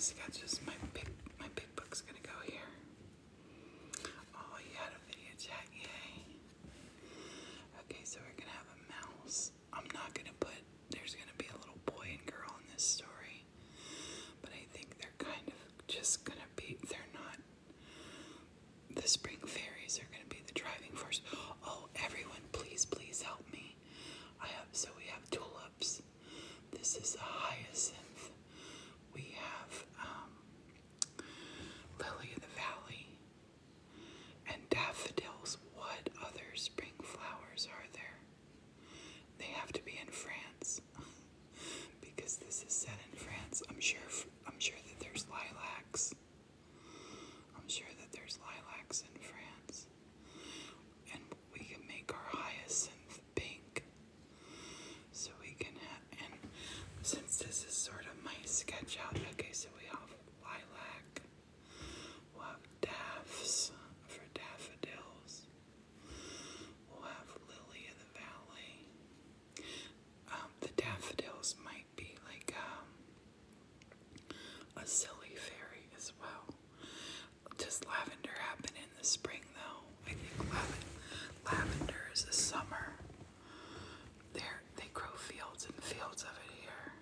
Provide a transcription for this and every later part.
sketches. My big book's gonna go here. Oh, you had a video chat, yay. Okay, so we're gonna have a mouse. I'm not gonna put, there's gonna be a little boy and girl in this story, but I think they're kind of just gonna be, they're not, the spring fairies are gonna be the driving force. Oh, everyone, please help me. We have tulips. This is a hyacinth. We have lily of the valley and daffodils. What other spring flowers are there? They have to be in France because this is set in France. I'm sure that there's lilacs. I'm sure that there's lilacs in France, and we can make our hyacinth pink. So we can have, and since this is sort of my sketch out, okay, so we have lilac, we'll have daffs for daffodils, we'll have lily of the valley. The daffodils might be like a silly fairy as well. Does lavender happen in the spring though? I think lavender is a summer. They grow fields and fields of it here.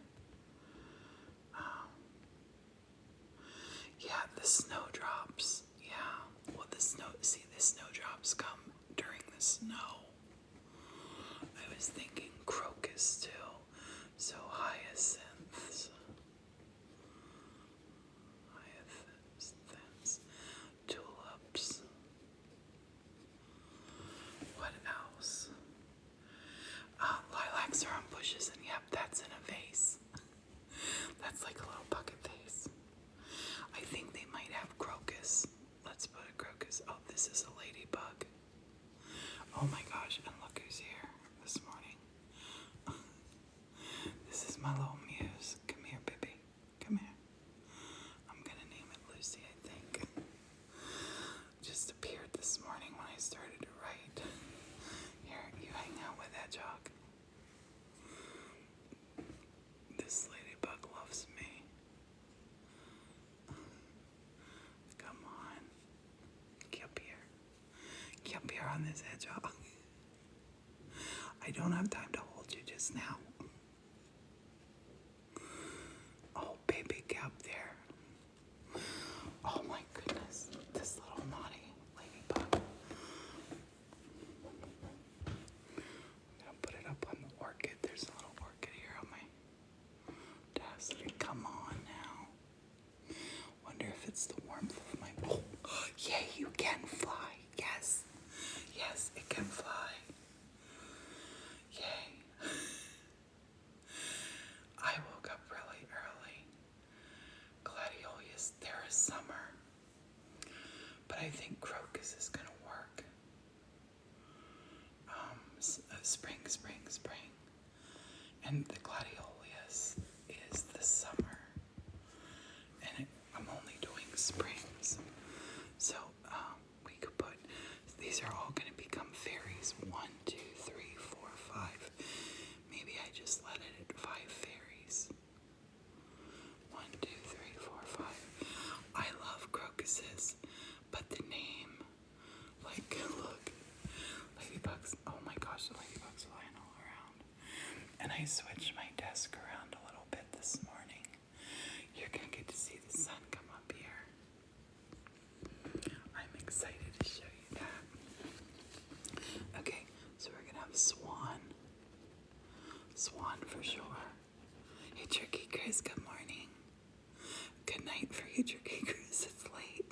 Yeah, the snowdrops. Yeah, well, the snowdrops come during the snow. I was thinking crocus too, so hyacinths, tulips. What else? Lilacs are on bushes, and yep, that's in a vase. That's like a little bucket vase. I think they might have crocus. Let's put a crocus. Oh, this is a ladybug. Oh my gosh, and look who's here this morning. This is my little muse. Come here, baby. Come here. I'm gonna name it Lucy, I think. Just appeared this morning when I started to write. Here, you hang out with Hedgehog. This ladybug loves me. Come on. Get up here. Get up here on this hedgehog. I don't have time to hold you just now. Oh, baby, get up there. Oh my goodness, this little naughty ladybug. I'm gonna put it up on the orchid. There's a little orchid here on my desk. Come on now. Wonder if it's the warmth of my. Oh, yay, you can fly. Yes, yes, it can fly. Yay. I woke up really early. Gladiolus, there is summer. But I think crocus is gonna work. Spring. And the gladiolus is the summer. And I'm only doing springs. So we could put, these are all gonna become fairies. 1, 2, 3, 4, 5. Maybe I just let it at 5 fairies. 1, 2, 3, 4, 5. I love crocuses, but the name, like, look, ladybugs. Oh my gosh, the ladybugs flying all around. And I switched my desk around a little bit this morning. You're gonna get to see the sun come up here. I'm excited to show you that. Okay, so we're gonna have swan. Swan for sure. Hey, Turkey Chris, good morning. Good night for you, Turkey Chris. It's late.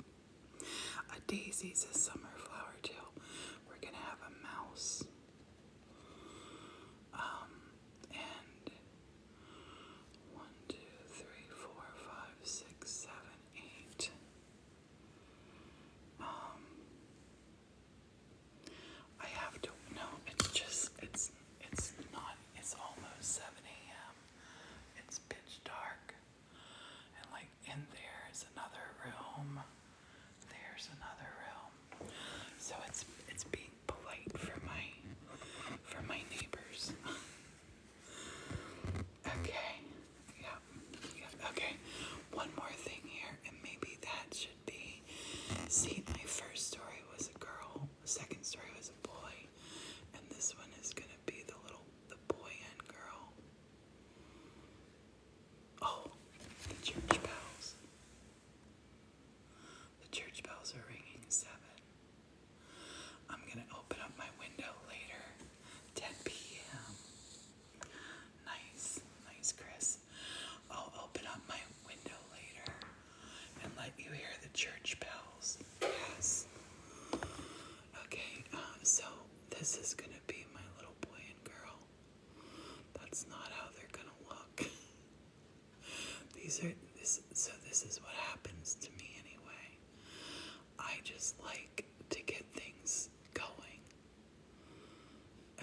just like to get things going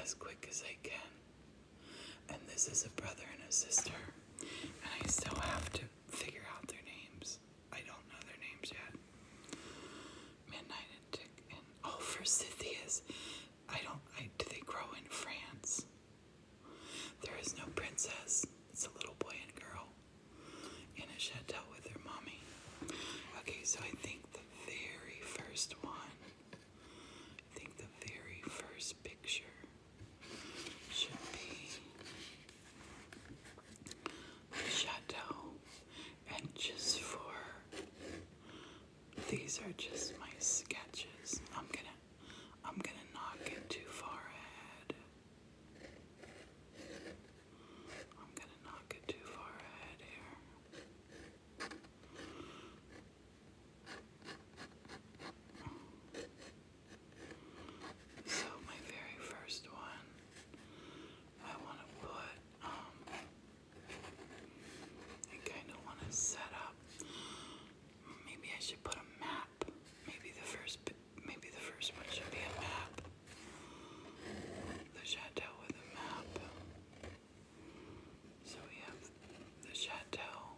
as quick as I can. And this is a brother and a sister, and I still have to figure out their names. I don't know their names yet. Midnight and Tick and for Scythias. Do they grow in France? There is no princess. It's a little boy and girl in a chateau with their mommy. Okay, so I think the very first picture should be the chateau. And just these are just my sketches. I'm gonna not get too far ahead. Here. So my very first one, I want to put, I kind of want to set up, maybe I should put a map. Maybe the first one should be a map. The chateau with a map. So we have the chateau.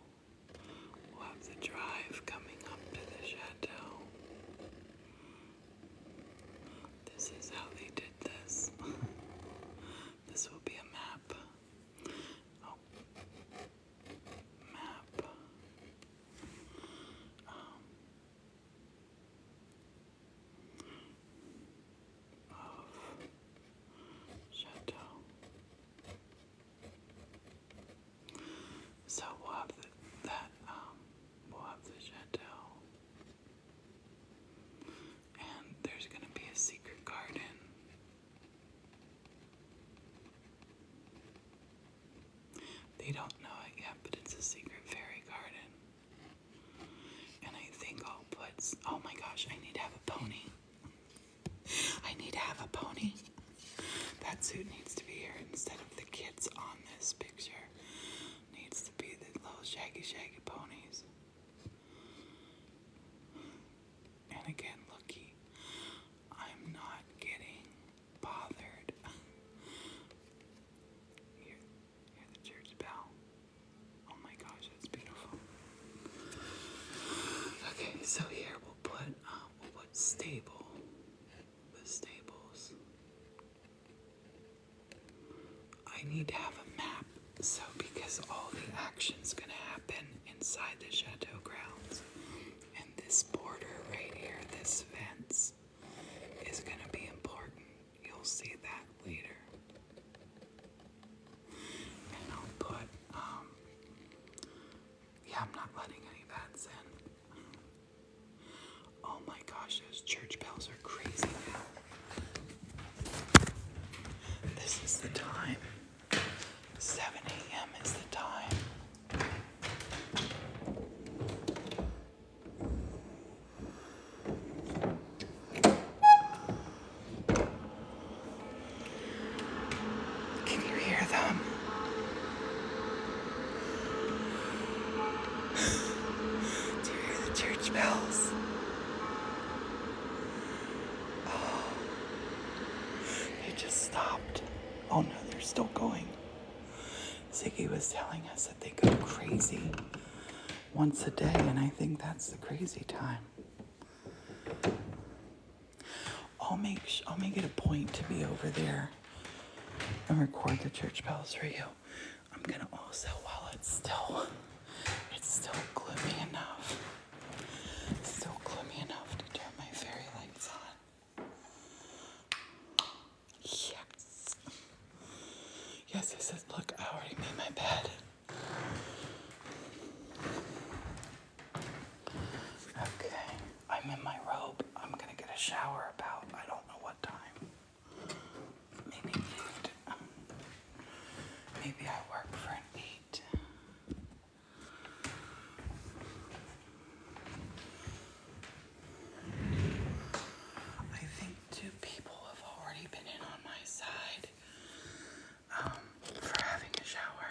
We'll have the drive coming up to the chateau. This is how they did this. This will be a map. Oh, map. Of chateau. So we'll have we'll have the chateau, and there's gonna be a secret garden. They don't know it yet, but it's a secret fairy garden. And I think I'll put, oh my gosh, I need to have a pony. That suit needs to be here instead of the kids on this picture. Needs to be the little shaggy ponies. And again, looky, I'm not getting bothered. Hear the church bell. Oh my gosh, that's beautiful. Okay, so here we'll put stable. The stables. I need to have a map, so because all the action's gonna happen inside the chateau grounds, and this border right here, this fence, is gonna be important. You'll see that later. And I'll put, I'm not letting any bats in. Oh my gosh, those church bells are crazy now. This is the time. 7 a.m. is the time. Can you hear them? Do you hear the church bells? Oh, they just stopped. Oh no, they're still going. Ziggy was telling us that they go crazy once a day, and I think that's the crazy time. I'll make it a point to be over there and record the church bells for you. I'm gonna also, while it's still gloomy enough to turn my fairy lights on. Yes, look, I already made my bed. Okay, I'm in my robe. I'm gonna get a shower about, I don't know what time. Maybe 8. Maybe I work for an 8. I think 2 people have already been in on my side for having a shower.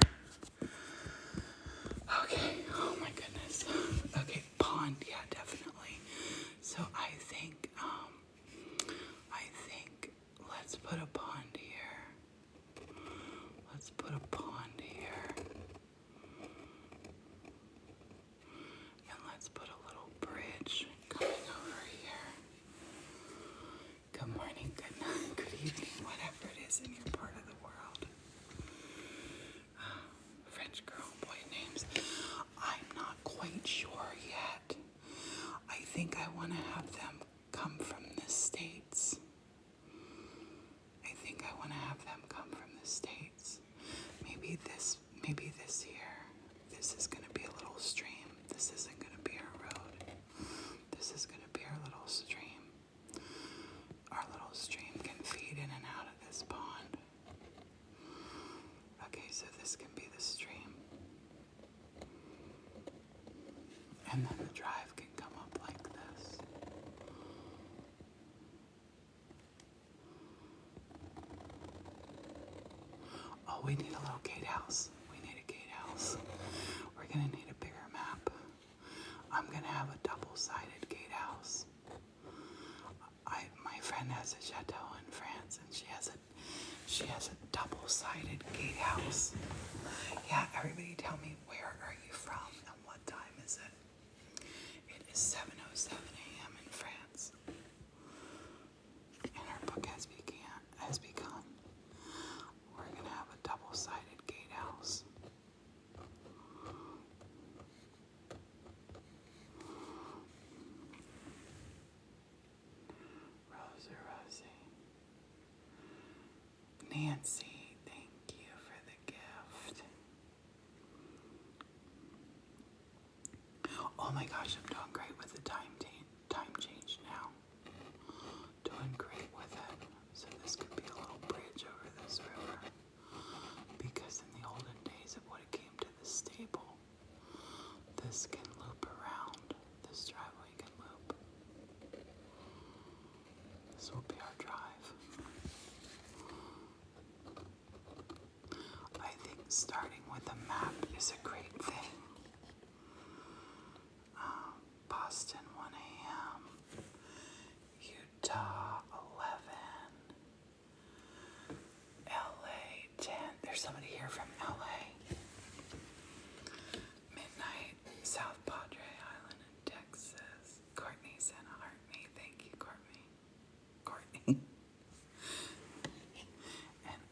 Okay, oh my goodness. Okay, pond, yeah, definitely. So I think think I want to have them come from the States. I think I want to have them come from the States. Maybe this here. This is going to be a little stream. This isn't going to be our road. This is going to be our little stream. Our little stream can feed in and out of this pond. Okay, so this can be the stream. And then the drive can come up like this. Oh, we need a little gatehouse. We need a gatehouse. We're going to need a bigger map. I'm going to have a double-sided gatehouse. My friend has a chateau in France, and she has a double-sided gatehouse. Yeah, everybody tell me, where are you from and what time is it? It is 7:07 a.m. in France. And our book has begun. We're going to have a double-sided gatehouse. Rosie. Nancy, thank you for the gift. Oh my gosh, I'm doing great with the time change now. Doing great with it. So this could be a little bridge over this river. Because in the olden days, it would have came to the stable. This can loop around. This driveway can loop. This will be our drive. I think starting with a map is a great thing. Boston 1 a.m. Utah 11. LA 10. There's somebody here from LA. Midnight, South Padre Island in Texas. Courtney sent a heart me. Thank you, Courtney. And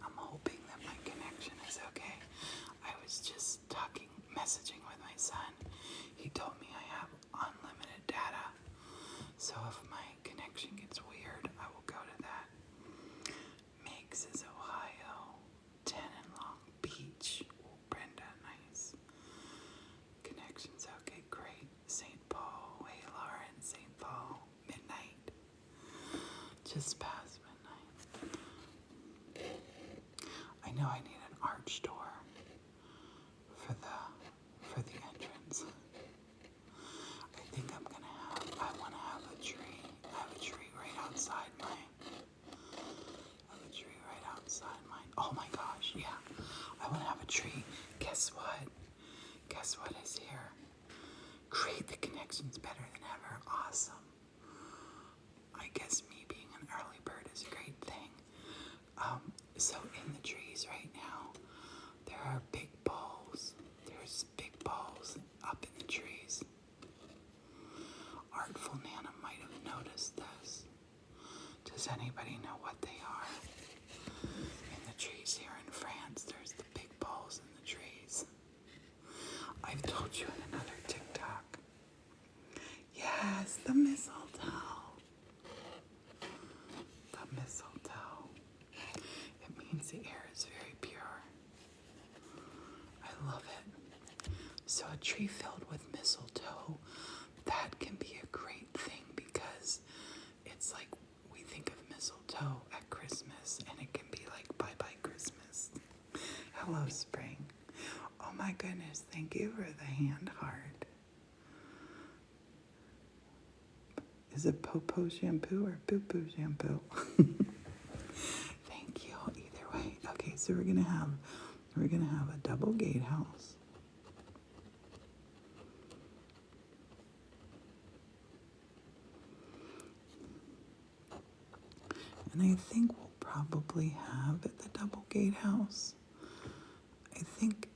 I'm hoping that my connection is okay. I was just messaging with my son. He told me I have unlimited data. So if my connection gets weird, I will go to that. Meigs is Ohio. 10 in Long Beach. Oh, Brenda, nice. Connection's okay, great. St. Paul. Hey, Lauren, St. Paul. Midnight. Just past midnight. I know I need an arch door for the entrance. I want to have a tree. I have a tree right outside mine. Oh my gosh, yeah. I want to have a tree. Guess what? Guess what is here? Create the connections better than ever. Awesome. I guess me being an early bird is a great thing. So in the trees right now, there are big balls. There's big balls up in the trees. Artful Nana might have noticed this. Does anybody know what they are? In the trees here in France, there's the big balls in the trees. I've told you in another TikTok. Yes, the mistletoe. The mistletoe. It means the air is very pure. I love it. So a tree filled with mistletoe, that can be a great thing because it's like we think of mistletoe at Christmas and it can be like bye-bye Christmas. Hello, spring. Oh my goodness, thank you for the hand heart. Is it Popo shampoo or Poo-Poo shampoo? Thank you, either way. Okay, so we're gonna have a double gatehouse. And I think we'll probably have at the double gatehouse. I think,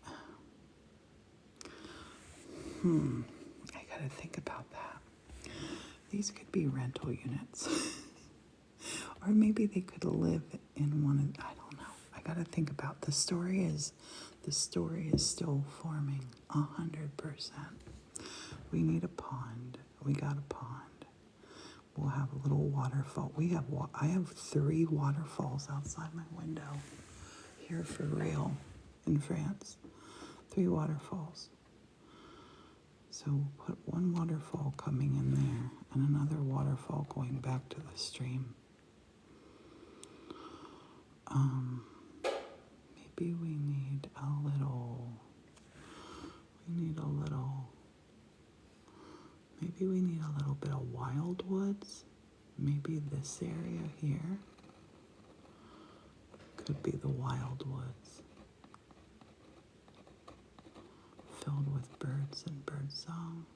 I gotta think about that. These could be rental units. Or maybe they could live in one of, I don't know. I gotta think about the story is still forming 100%. We need a pond. We got a pond. we'll have a little waterfall. I have 3 waterfalls outside my window here for real in France. 3 waterfalls. So we'll put one waterfall coming in there and another waterfall going back to the stream. Maybe we need a little, maybe we need a little bit of wildwoods. Maybe this area here could be the wildwoods, filled with birds and birdsong.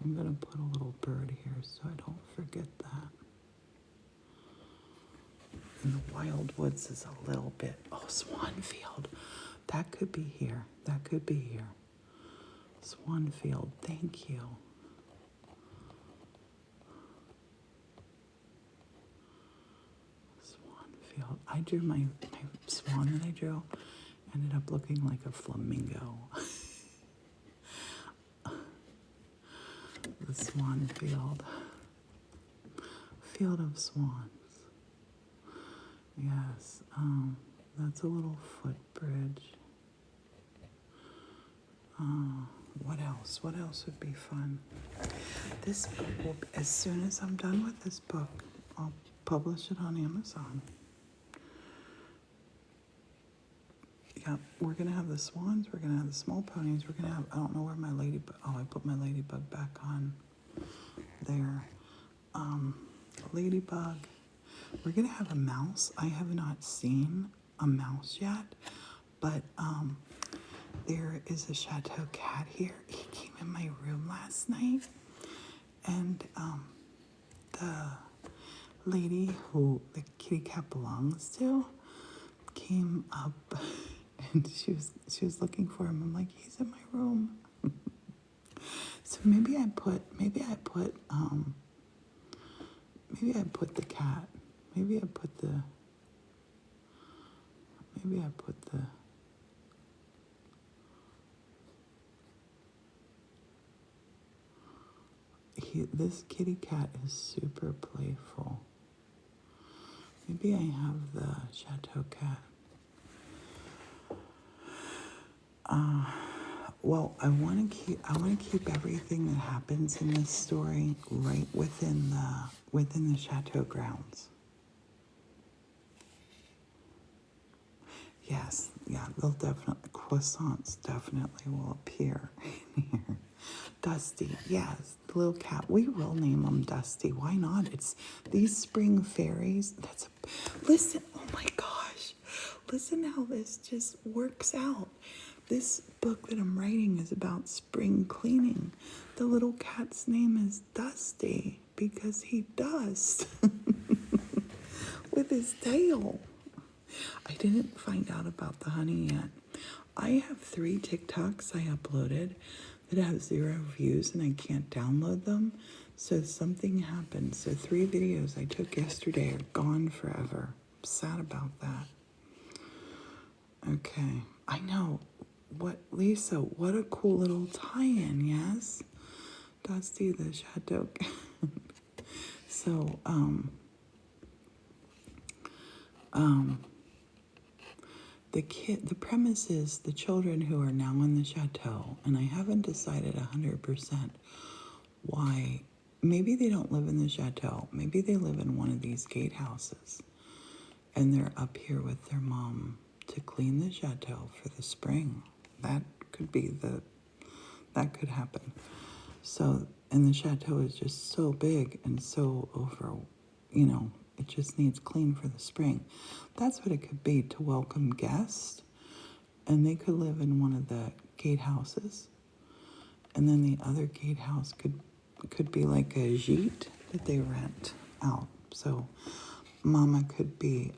I'm going to put a little bird here so I don't forget that. And the wildwoods is a little bit, Swanfield. That could be here. That could be here. Swanfield, thank you. Swanfield. I drew my swan that I drew, ended up looking like a flamingo. The swan field. Field of swans. Yes, that's a little footbridge. What else? What else would be fun? This book will, as soon as I'm done with this book, I'll publish it on Amazon. Yeah, we're going to have the swans, we're going to have the small ponies, we're going to have, I don't know where my ladybug, I put my ladybug back on there. Ladybug. We're going to have a mouse. I have not seen a mouse yet, but there is a chateau cat here. He came in my room last night, and the lady who the kitty cat belongs to came up, and she was looking for him. I'm like, he's in my room. So maybe I put the cat. Maybe I put the this kitty cat is super playful. Maybe I have the chateau cat. Well, I want to keep everything that happens in this story right within the chateau grounds. Yes, yeah, they'll definitely, croissants definitely will appear here. Dusty, yes, the little cat. We will name him Dusty. Why not? It's these spring fairies. Listen, oh my gosh. Listen how this just works out. This book that I'm writing is about spring cleaning. The little cat's name is Dusty because he dusts with his tail. I didn't find out about the honey yet. I have 3 TikToks I uploaded that have 0 views and I can't download them. So something happened. So 3 videos I took yesterday are gone forever. I'm sad about that. Okay. I know. What, Lisa, what a cool little tie-in, yes? Dusty the Chateau. So, the premise is the children who are now in the chateau, and I haven't decided 100% why. Maybe they don't live in the chateau. Maybe they live in one of these gatehouses, and they're up here with their mom to clean the chateau for the spring. That could happen. So, and the chateau is just so big and so it just needs clean for the spring. That's what it could be, to welcome guests. And they could live in one of the gatehouses. And then the other gatehouse could be like a gîte that they rent out. So Mama could be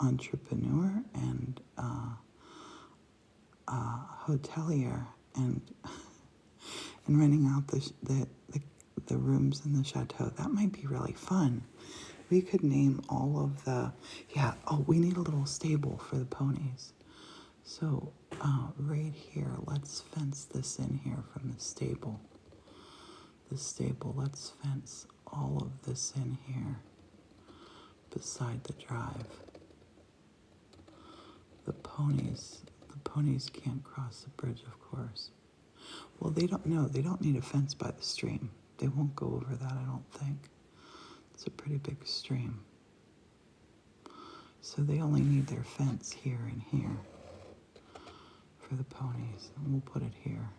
entrepreneur and hotelier and renting out the rooms in the chateau. That might be really fun. We could name all of we need a little stable for the ponies. So right here, let's fence this in here from the stable. the stable. Let's fence all of this in here beside the drive. The ponies can't cross the bridge, of course. Well, they don't need a fence by the stream. They won't go over that, I don't think. It's a pretty big stream. So they only need their fence here and here for the ponies. And we'll put it here.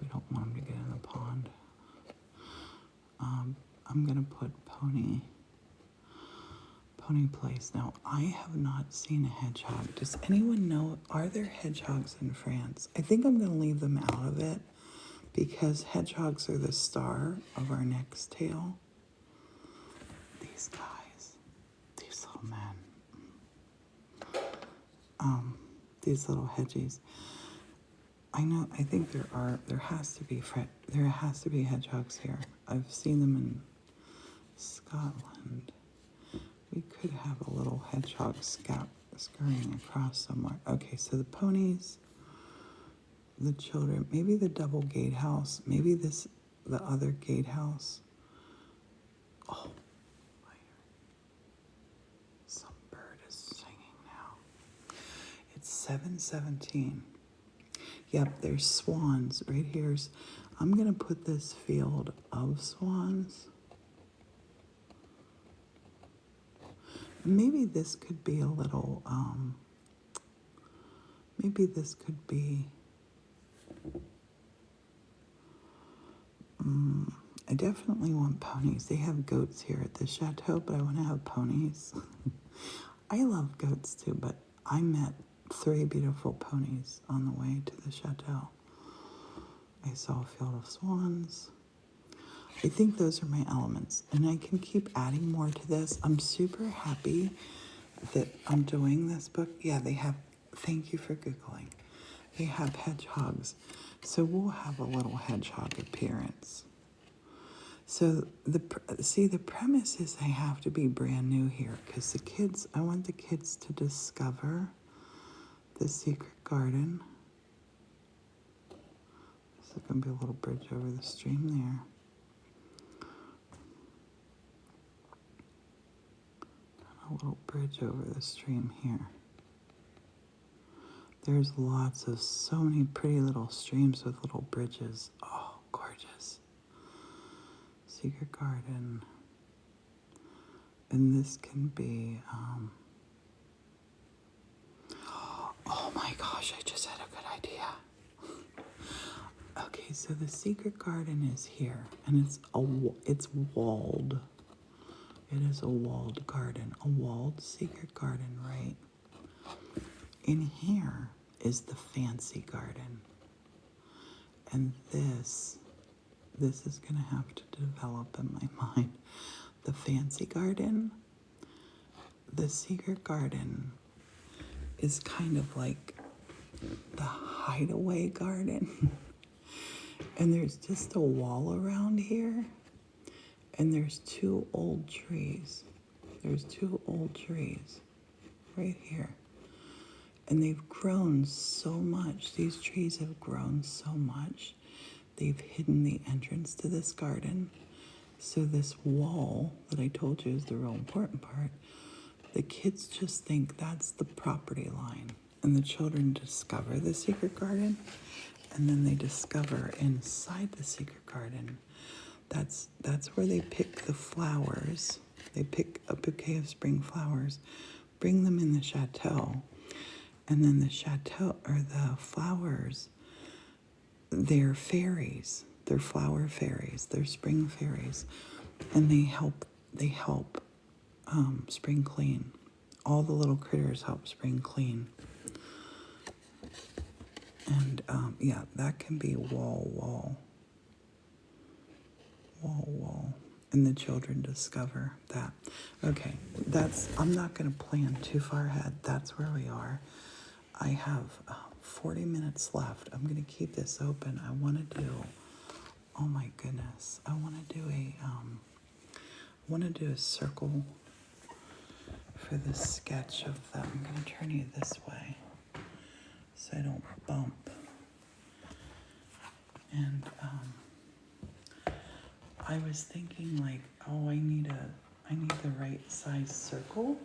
We don't want them to get in the pond. I'm gonna put pony place. Now, I have not seen a hedgehog. Does anyone know, are there hedgehogs in France? I think I'm gonna leave them out of it because hedgehogs are the star of our next tale. These guys, these little men, these little hedgies. I think there has to be hedgehogs here. I've seen them in Scotland. We could have a little hedgehog scurrying across somewhere. Okay, so the ponies, the children, maybe the double gatehouse, maybe the other gatehouse. Oh, some bird is singing now. It's 7:17. Yep, there's swans right here. I'm gonna put this field of swans. Maybe this could be a little, maybe this could be, I definitely want ponies. They have goats here at the chateau, but I want to have ponies. I love goats too, but I met 3 beautiful ponies on the way to the chateau. I saw a field of swans. I think those are my elements, and I can keep adding more to this. I'm super happy that I'm doing this book. Yeah, they have, thank you for Googling. They have hedgehogs, so we'll have a little hedgehog appearance. So the premise is they have to be brand new here because I want the kids to discover the secret garden. This is going to be a little bridge over the stream there. A little bridge over the stream here. There's so many pretty little streams with little bridges. Oh, gorgeous. Secret garden. And this can be, oh my gosh, I just had a good idea. Okay, so the secret garden is here, and it's walled. It is a walled garden, a walled secret garden, right? In here is the fancy garden. And this is going to have to develop in my mind. The fancy garden, the secret garden is kind of like the hideaway garden. And there's just a wall around here. And there's 2 old trees. There's 2 old trees right here. And they've grown so much. These trees have grown so much. They've hidden the entrance to this garden. So this wall that I told you is the real important part, the kids just think that's the property line. And the children discover the secret garden. And then they discover inside the secret garden, that's where they pick the flowers. They pick a bouquet of spring flowers, bring them in the chateau. And then the chateau, or the flowers, they're fairies. They're flower fairies. They're spring fairies. And they help spring clean. All the little critters help spring clean. And yeah, that can be wall. And the children discover that. Okay, I'm not going to plan too far ahead. That's where we are. I have 40 minutes left. I'm going to keep this open. I want to do, oh my goodness, I want to do a circle for the sketch of them. I'm going to turn you this way so I don't bump. And I was thinking like, oh, I need the right size circle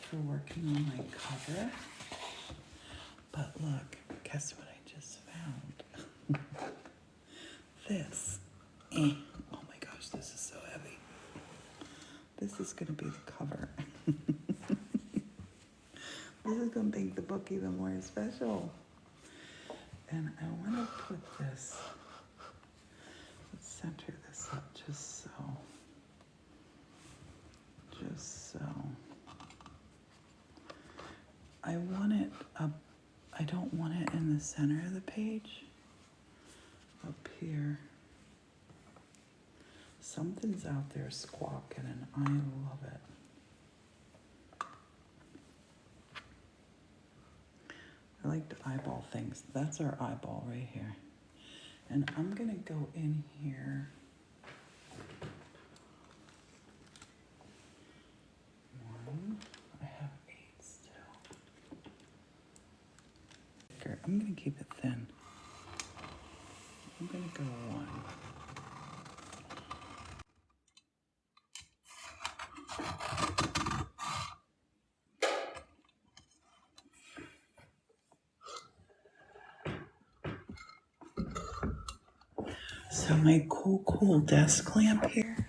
for working on my cover. But look, guess what I just found? This. Oh my gosh, this is so heavy. This is gonna be the cover. This is gonna make the book even more special. And I wanna put this, let's center this up just so. I want it up, I don't want it in the center of the page. Up here. Something's out there squawking and I love it. I like to eyeball things. That's our eyeball right here. And I'm gonna go in here. One, I have 8 still. I'm gonna keep it thin. I'm gonna go 1. So my cool desk lamp here,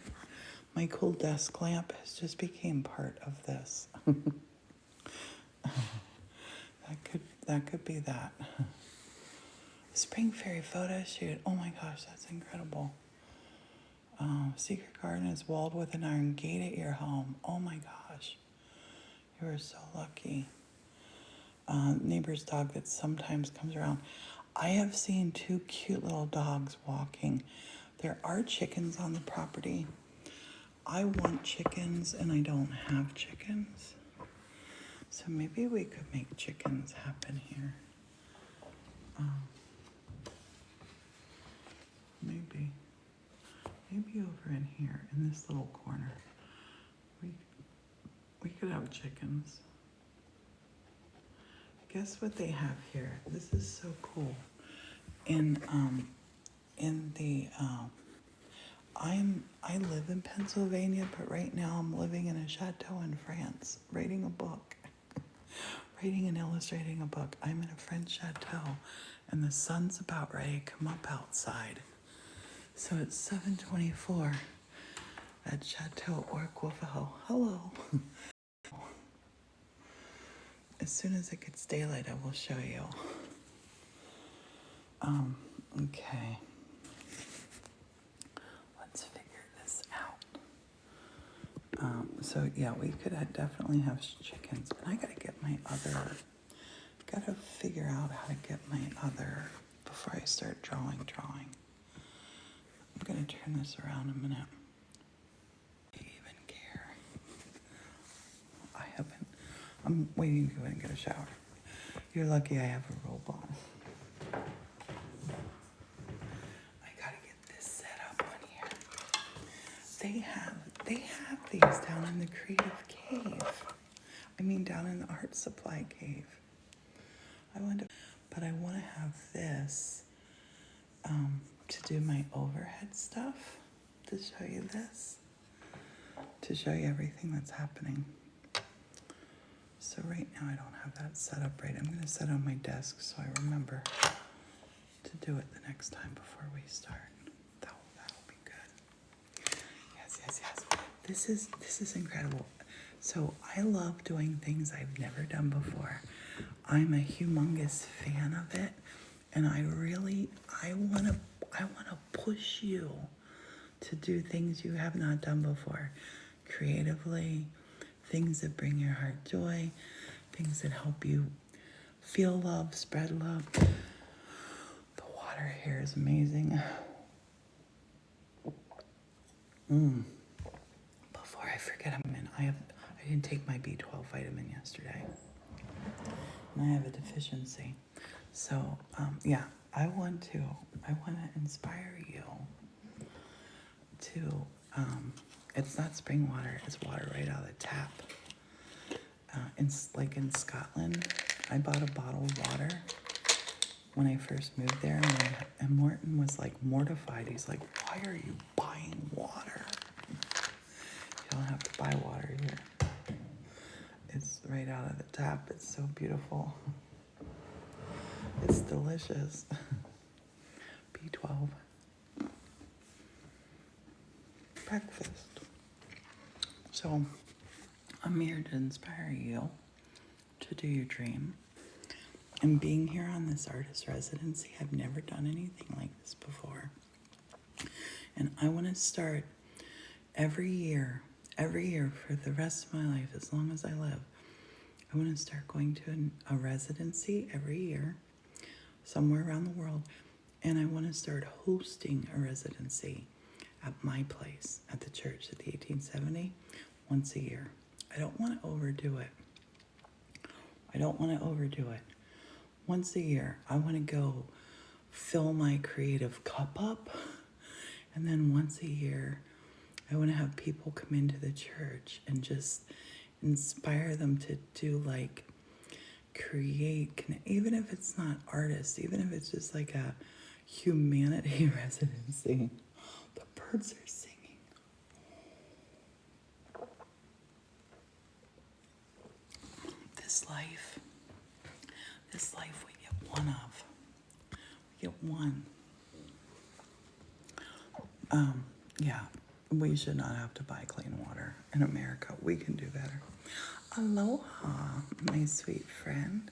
my cool desk lamp has just became part of this. That could be that. Spring fairy photo shoot. Oh my gosh, that's incredible. Secret garden is walled with an iron gate at your home. Oh my gosh, you are so lucky. Neighbor's dog that sometimes comes around. I have seen 2 cute little dogs walking. There are chickens on the property. I want chickens and I don't have chickens. So maybe we could make chickens happen here. Maybe over in here, in this little corner, we could have chickens. Guess what they have here? This is so cool. I live in Pennsylvania, but right now I'm living in a chateau in France, writing a book, writing and illustrating a book. I'm in a French chateau, and the sun's about ready to come up outside. So it's 7:24 at Chateau Orqueville. Hello. As soon as it gets daylight, I will show you. Okay. Let's figure this out. So yeah, we could definitely have chickens, but I gotta figure out how to get my other before I start drawing. I'm gonna turn this around a minute. Do you even care? I'm waiting to go in and get a shower. You're lucky I have a robe on. I gotta get this set up on here. They have these down in the creative cave. Down in the art supply cave. But I want to have this to do my overhead stuff, to show you this, to show you everything that's happening. So right now I don't have that set up right. I'm going to set it on my desk so I remember to do it the next time before we start. That'll be good. Yes. This is incredible. So I love doing things I've never done before. I'm a humongous fan of it, and I want to push you to do things you have not done before, creatively, things that bring your heart joy, things that help you feel love, spread love. The water here is amazing. Before I forget, I didn't take my B12 vitamin yesterday, and I have a deficiency. So I want to inspire you to. It's not spring water; it's water right out of the tap. In Scotland, I bought a bottle of water, when I first moved there, and Morton was like mortified. He's like, "Why are you buying water? You don't have to buy water here. It's right out of the tap. It's so beautiful. It's delicious." B12. Breakfast. So I'm here to inspire you to do your dream. And being here on this artist residency, I've never done anything like this before. And I want to start every year for the rest of my life, as long as I live. I want to start going to a residency every year, somewhere around the world. And I want to start hosting a residency at my place, at the church, at the 1870, once a year. I don't want to overdo it. Once a year, I want to go fill my creative cup up. And then once a year, I want to have people come into the church and just inspire them to do like create, even if it's not artists, even if it's just like a humanity residency. The birds are singing. This life we get one of. We get one. Yeah, we should not have to buy clean water in America. We can do better. Aloha, my sweet friend.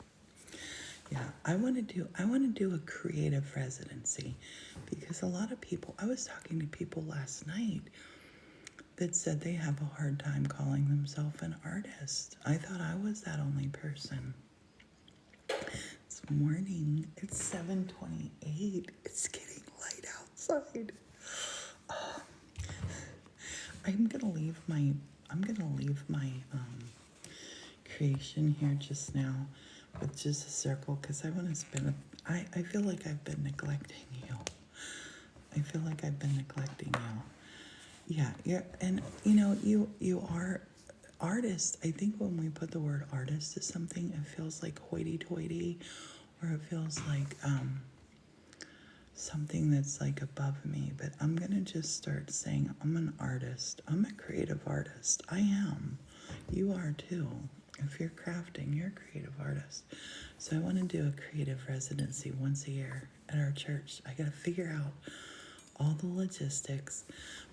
Yeah, I want to do a creative residency, because a lot of people, I was talking to people last night that said they have a hard time calling themselves an artist. I thought I was that only person. It's morning. It's 7:28. It's getting light outside. I'm gonna leave my creation here just now with just a circle, because I want to spend I feel like I've been neglecting you. Yeah, and you are artist. I think when we put the word artist to something, it feels like hoity-toity, or it feels like something that's like above me. But I'm gonna just start saying I'm an artist. I'm a creative artist. I am. You are too. If you're crafting, you're a creative artist. So I want to do a creative residency once a year at our church. I gotta figure out all the logistics,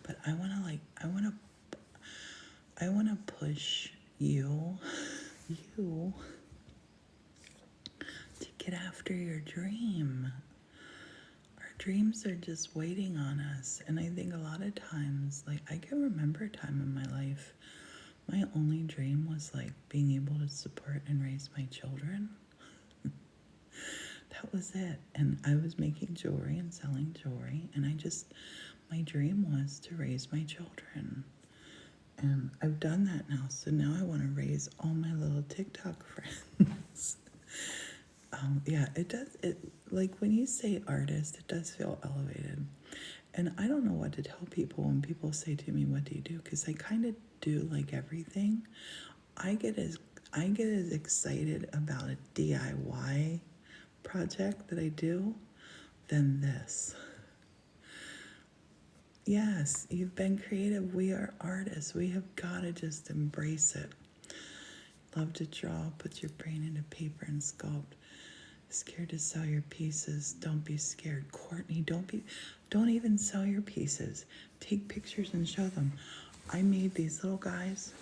but I want to push you to get after your dream. Our dreams are just waiting on us. And I think a lot of times, like, I can remember a time in my life, my only dream was like being able to support and raise my children. That was it. And I was making jewelry and selling jewelry, and my dream was to raise my children. And I've done that now. So now I want to raise all my little TikTok friends. Like when you say artist, it does feel elevated. And I don't know what to tell people when people say to me, "What do you do?" Because I kind of do like everything. I get as excited about a DIY project that I do than this. Yes, you've been creative. We are artists. We have got to just embrace it. Love to draw. Put your brain into paper and sculpt. Scared to sell your pieces. Don't be scared. Courtney, don't even sell your pieces. Take pictures and show them. I made these little guys.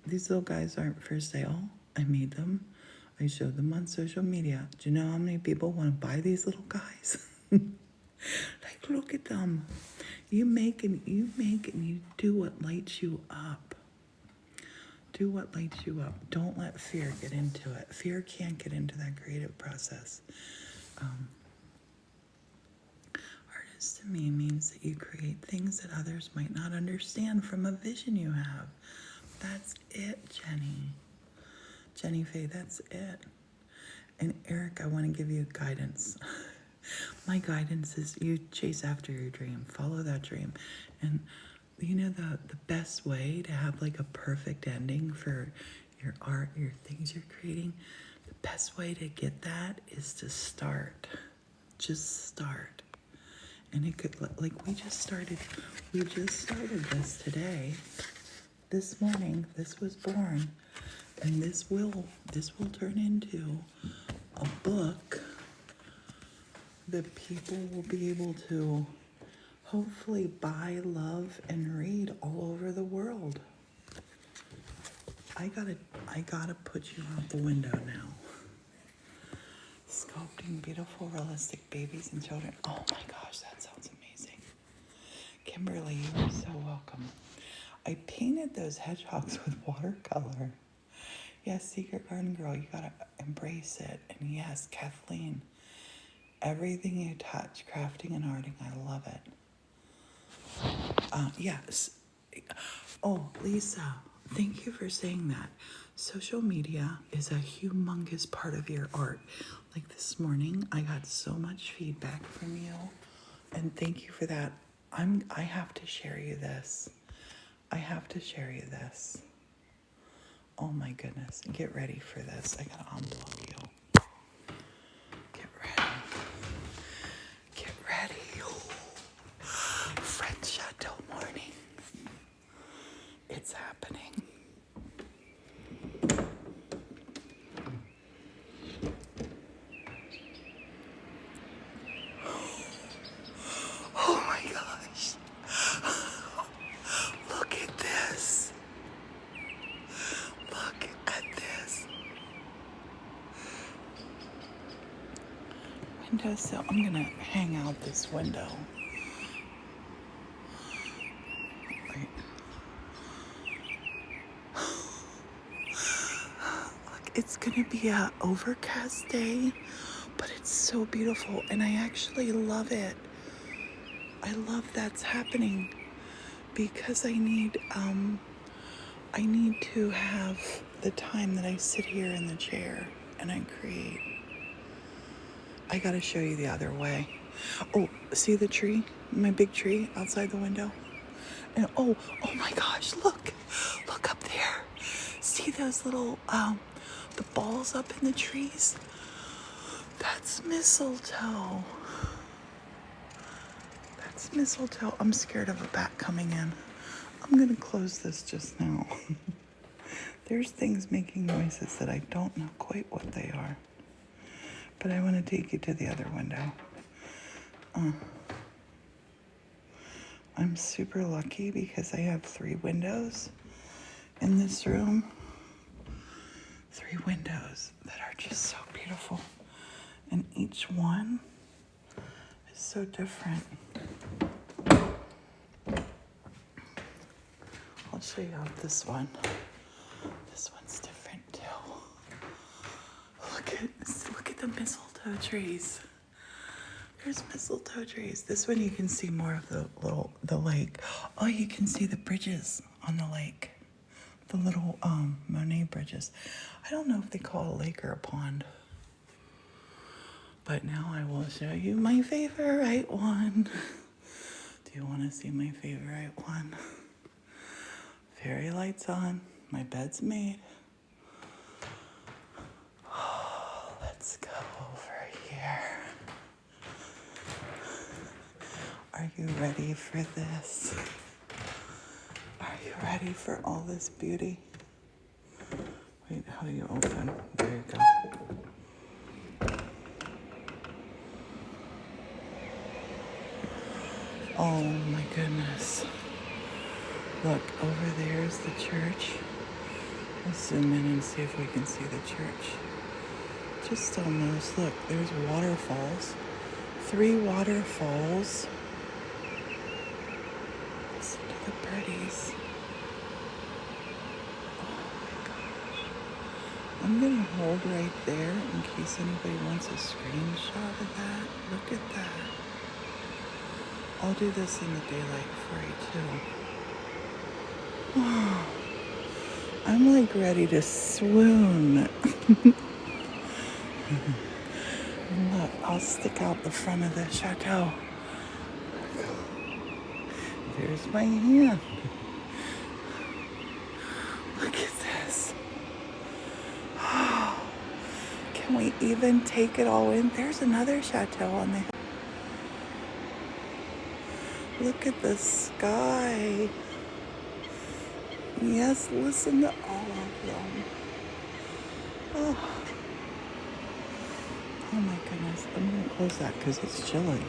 These little guys aren't for sale. I made them. I showed them on social media. Do you know how many people want to buy these little guys? Like, look at them. You make and you do what lights you up. Do what lights you up. Don't let fear get into it. Fear can't get into that creative process. Artist to me means that you create things that others might not understand from a vision you have. That's it, Jenny Faye, that's it. And Eric, I want to give you guidance. My guidance is you chase after your dream, follow that dream. And you know the best way to have like a perfect ending for your art, your things you're creating, the best way to get that is to start. just start. And it could, like, we just started this today. This morning, this was born. And this will turn into a book that people will be able to hopefully buy, love, and read all over the world. I gotta put you out the window now. Sculpting beautiful, realistic babies and children. Oh my gosh, that sounds amazing. Kimberly, you are so welcome. I painted those hedgehogs with watercolor. Yes, Secret Garden Girl, you gotta embrace it. And yes, Kathleen, everything you touch, crafting and arting, I love it. Yes. Oh, Lisa, thank you for saying that. Social media is a humongous part of your art. Like this morning, I got so much feedback from you, and thank you for that. I have to share you this. Oh my goodness, get ready for this. I gotta unplug you. Get ready. French Chateau morning. It's happening. Oh my gosh. Look at this. Look at this. Windowsill. I'm gonna hang out this window. Right. Look, it's gonna be a overcast day, but it's so beautiful, and I actually love it. I love that's happening because I need to have the time that I sit here in the chair and I create. I gotta show you the other way. Oh, see the tree? My big tree outside the window? And oh my gosh, look up there. See those little, the balls up in the trees? That's mistletoe. I'm scared of a bat coming in. I'm gonna close this just now. There's things making noises that I don't know quite what they are. But I want to take you to the other window. I'm super lucky because I have 3 windows in this room. 3 windows that are just so beautiful. And each one is so different. I'll show you out this one. This one's different too. Look at the mistletoe trees. There's mistletoe trees. This one you can see more of the lake. Oh, you can see the bridges on the lake. The little Monet bridges. I don't know if they call it a lake or a pond. But now I will show you my favorite one. Do you want to see my favorite one? Fairy lights on. My bed's made. Oh, let's go over here. Are you ready for this? Are you ready for all this beauty? Wait, how do you open? There you go. Oh my goodness. Look, over there is the church. Let's zoom in and see if we can see the church. Just almost. Look, there's waterfalls. 3 waterfalls. Listen to the birdies. Oh my gosh. I'm going to hold right there in case anybody wants a screenshot of that. Look at that. I'll do this in the daylight for you too. I'm like ready to swoon. Look, I'll stick out the front of the chateau. There's my hand. Look at this. Can we even take it all in? There's another chateau on the Look at the sky. Yes, listen to all of them. Oh, oh my goodness. I'm going to close that because it's chilly.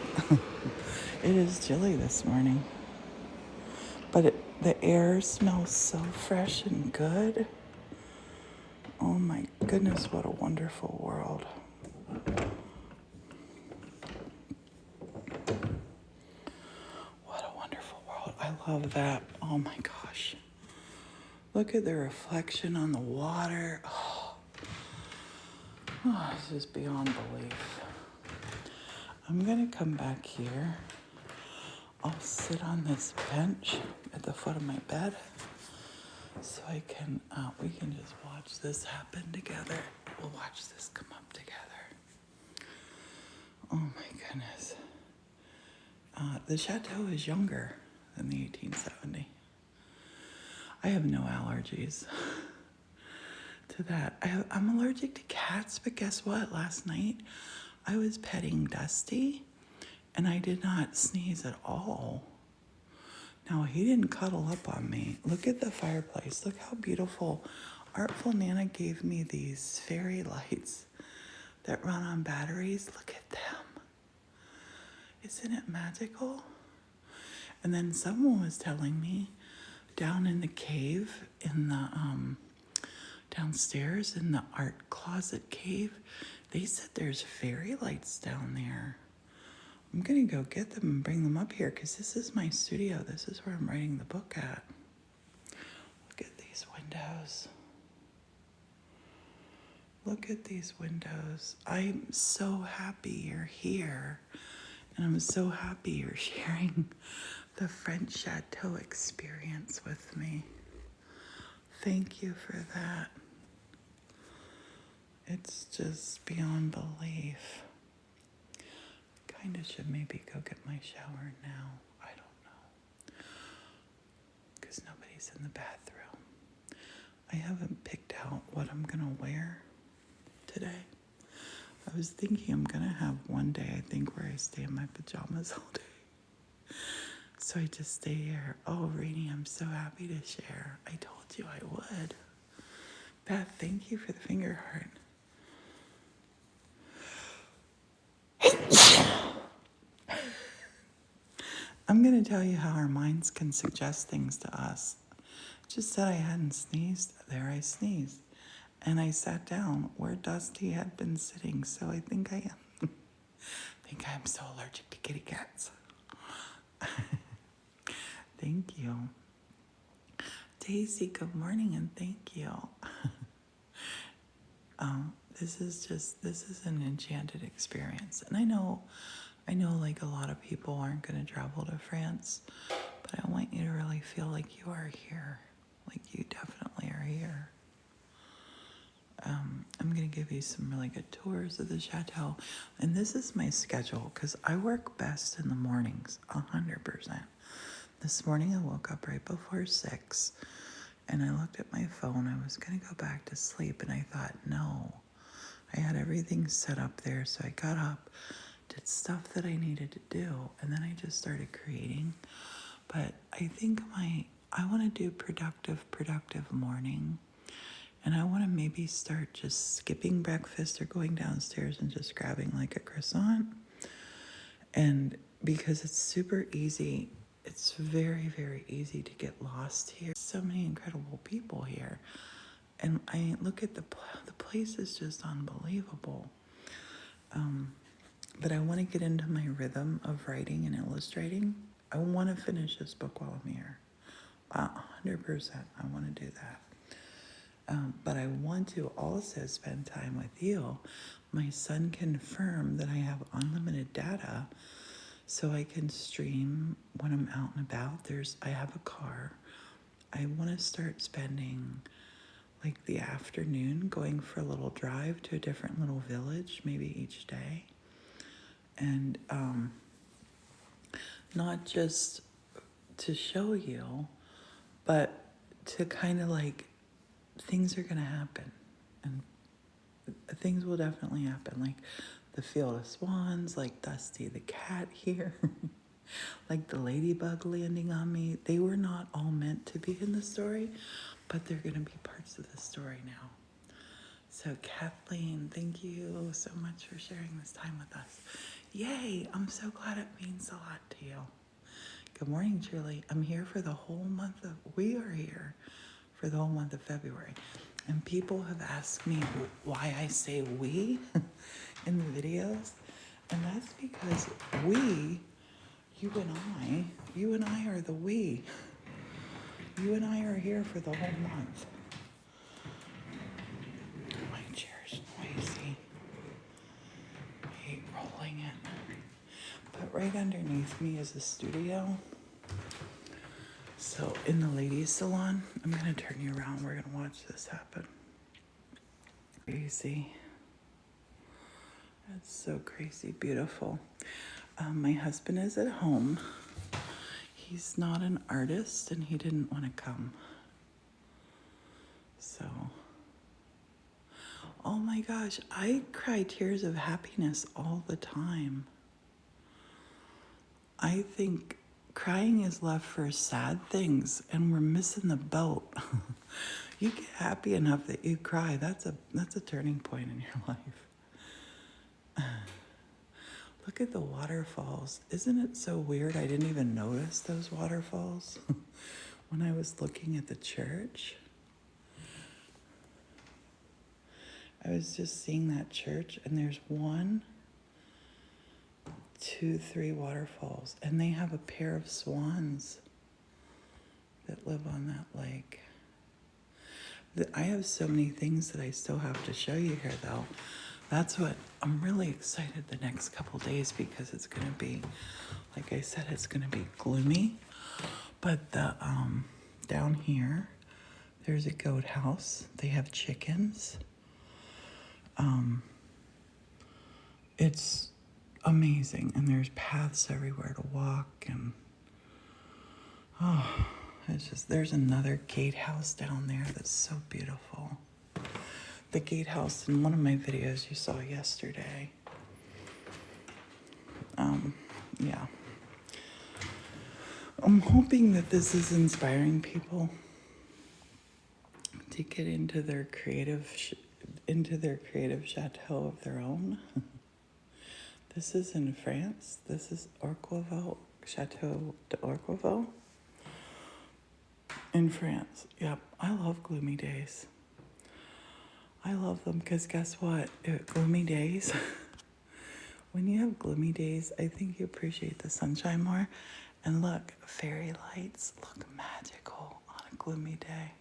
It is chilly this morning. But the air smells so fresh and good. Oh my goodness, what a wonderful world. What a wonderful world. I love that. Oh my gosh. Look at the reflection on the water. Oh, this is beyond belief. I'm going to come back here. I'll sit on this bench at the foot of my bed so we can just watch this happen together. We'll watch this come up together. Oh my goodness. The chateau is younger than the 1870. I have no allergies to that. I'm allergic to cats, but guess what? Last night I was petting Dusty and I did not sneeze at all. No, he didn't cuddle up on me. Look at the fireplace. Look how beautiful. Artful Nana gave me these fairy lights that run on batteries. Look at them. Isn't it magical? And then someone was telling me down in the cave, in the downstairs in the art closet cave, they said there's fairy lights down there. I'm gonna go get them and bring them up here because this is my studio. This is where I'm writing the book at. Look at these windows. Look at these windows. I'm so happy you're here. And I'm so happy you're sharing the French Chateau experience with me. Thank you for that. It's just beyond belief. Kind of should maybe go get my shower now. I don't know. Because nobody's in the bathroom. I haven't picked out what I'm going to wear today. I was thinking I'm going to have one day, I think, where I stay in my pajamas all day. So I just stay here. Oh, Rainey, I'm so happy to share. I told you I would. Beth, thank you for the finger heart. I'm going to tell you how our minds can suggest things to us. Just said I hadn't sneezed. There I sneezed. And I sat down where Dusty had been sitting. So I think I am. I think I'm so allergic to kitty cats. Thank you. Daisy, good morning and thank you. This is an enchanted experience. And I know like a lot of people aren't going to travel to France, but I want you to really feel like you are here. Like you definitely are here. I'm going to give you some really good tours of the chateau. And this is my schedule because I work best in the mornings, 100%. This morning I woke up right before 6 and I looked at my phone. I was going to go back to sleep and I thought, no. I had everything set up there, so I got up, did stuff that I needed to do, and then I just started creating. But I think I want to do productive morning, and I want to maybe start just skipping breakfast or going downstairs and just grabbing like a croissant. And because it's super easy, it's very, very easy to get lost here. So many incredible people here. And I look at the place is just unbelievable. But I want to get into my rhythm of writing and illustrating. I want to finish this book while I'm here. 100%. I want to do that. But I want to also spend time with you. My son confirmed that I have unlimited data, so I can stream when I'm out and about. I have a car. I want to start spending like the afternoon going for a little drive to a different little village, maybe each day. And not just to show you, but to kind of like, things are going to happen. And things will definitely happen. Like the field of swans, like Dusty the cat here. Like the ladybug landing on me, they were not all meant to be in the story, but they're going to be parts of the story now. So Kathleen, thank you so much for sharing this time with us. Yay, I'm so glad it means a lot to you. Good morning, Julie. I'm here for the whole month of, we are here for the whole month of February. And people have asked me why I say we in the videos. And that's because we, you and I are the we. You and I are here for the whole month. My chair's noisy. I hate rolling it. But right underneath me is the studio. So in the ladies' salon, I'm gonna turn you around. We're gonna watch this happen. Crazy. That's so crazy beautiful. My husband is at home. He's not an artist and he didn't want to come. So, oh my gosh, I cry tears of happiness all the time. I think crying is left for sad things and we're missing the boat. You get happy enough that you cry. That's a turning point in your life. Look at the waterfalls. Isn't it so weird? I didn't even notice those waterfalls when I was looking at the church. I was just seeing that church and there's 1, 2, 3 waterfalls and they have a pair of swans that live on that lake. I have so many things that I still have to show you here though. That's what I'm really excited the next couple days because it's going to be, like I said, it's going to be gloomy. But the down here, there's a goat house. They have chickens. It's amazing, and there's paths everywhere to walk, and it's just, there's another gatehouse down there that's so beautiful. The gatehouse in one of my videos you saw yesterday. Yeah. I'm hoping that this is inspiring people to get into their creative chateau of their own. This is in France. This is Orqueville, Chateau d'Orqueville in France. Yep, I love gloomy days. I love them because guess what? Gloomy days, when you have gloomy days, I think you appreciate the sunshine more. And look, fairy lights look magical on a gloomy day.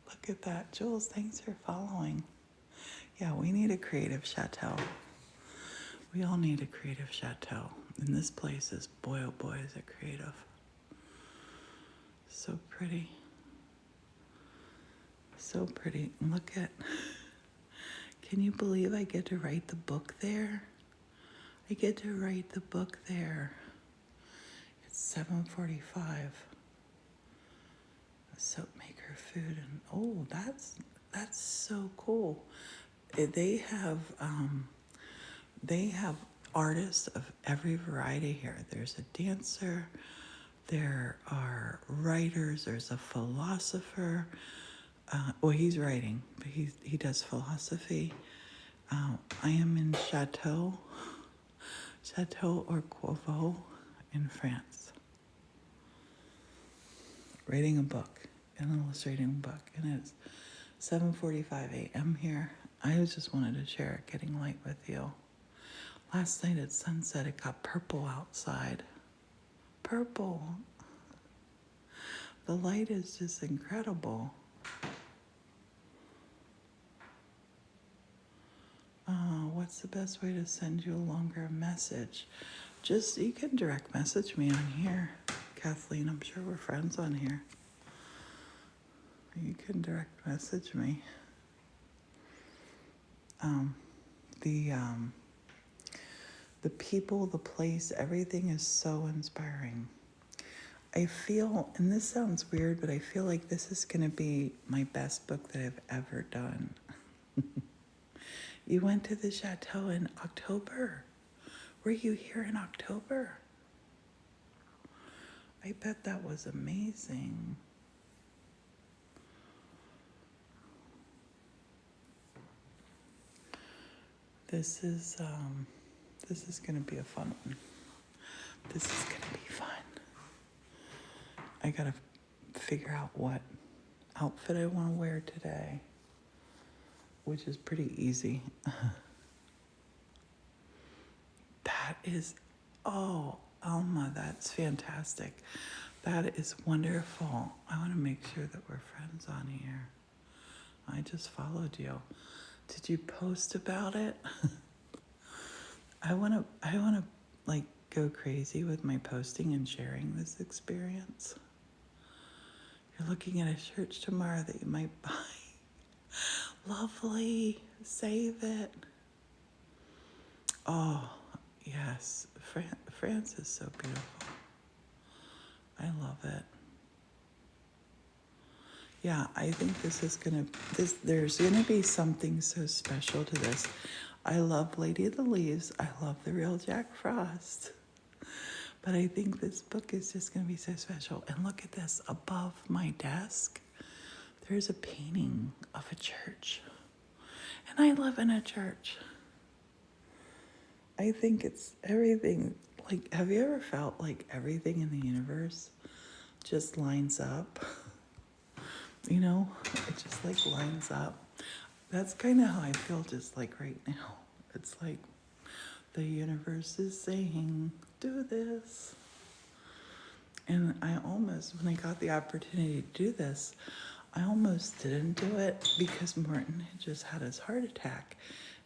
Look at that. Jules, thanks for following. Yeah, we need a creative chateau. We all need a creative chateau. And this place is, boy, oh boy, is it creative. So pretty. So pretty. Look at, can you believe I get to write the book there? I get to write the book there. It's 7:45. Soap maker food and oh, that's so cool. They have artists of every variety here. There's a dancer, there are writers, there's a philosopher. Well, he's writing, but he does philosophy. I am in Chateau Orqueville in France, writing a book, and illustrating a book, and it's 7:45 a.m. here. I just wanted to share it, getting light with you. Last night at sunset, it got purple outside. Purple. The light is just incredible. What's the best way to send you a longer message? Just, you can direct message me on here. Kathleen, I'm sure we're friends on here. You can direct message me. The people, the place, everything is so inspiring. I feel, and this sounds weird, but I feel like this is going to be my best book that I've ever done. You went to the chateau in October. Were you here in October? I bet that was amazing. This is gonna be a fun one. This is gonna be fun. I gotta figure out what outfit I want to wear today, which is pretty easy. That is, oh, Alma, that's fantastic. That is wonderful. I want to make sure that we're friends on here. I just followed you. Did you post about it? I want to like go crazy with my posting and sharing this experience. You're looking at a shirt tomorrow that you might buy. Lovely. Save it. Oh, yes. France is so beautiful. I love it. Yeah, I think there's gonna be something so special to this. I love Lady of the Leaves. I love the real Jack Frost. But I think this book is just gonna be so special. And look at this, above my desk, there's a painting of a church. And I live in a church. I think it's everything. Like, have you ever felt like everything in the universe just lines up? You know, it just like lines up. That's kind of how I feel just like right now. It's like the universe is saying, do this. And I almost, when I got the opportunity to do this, I almost didn't do it because Martin had just had his heart attack.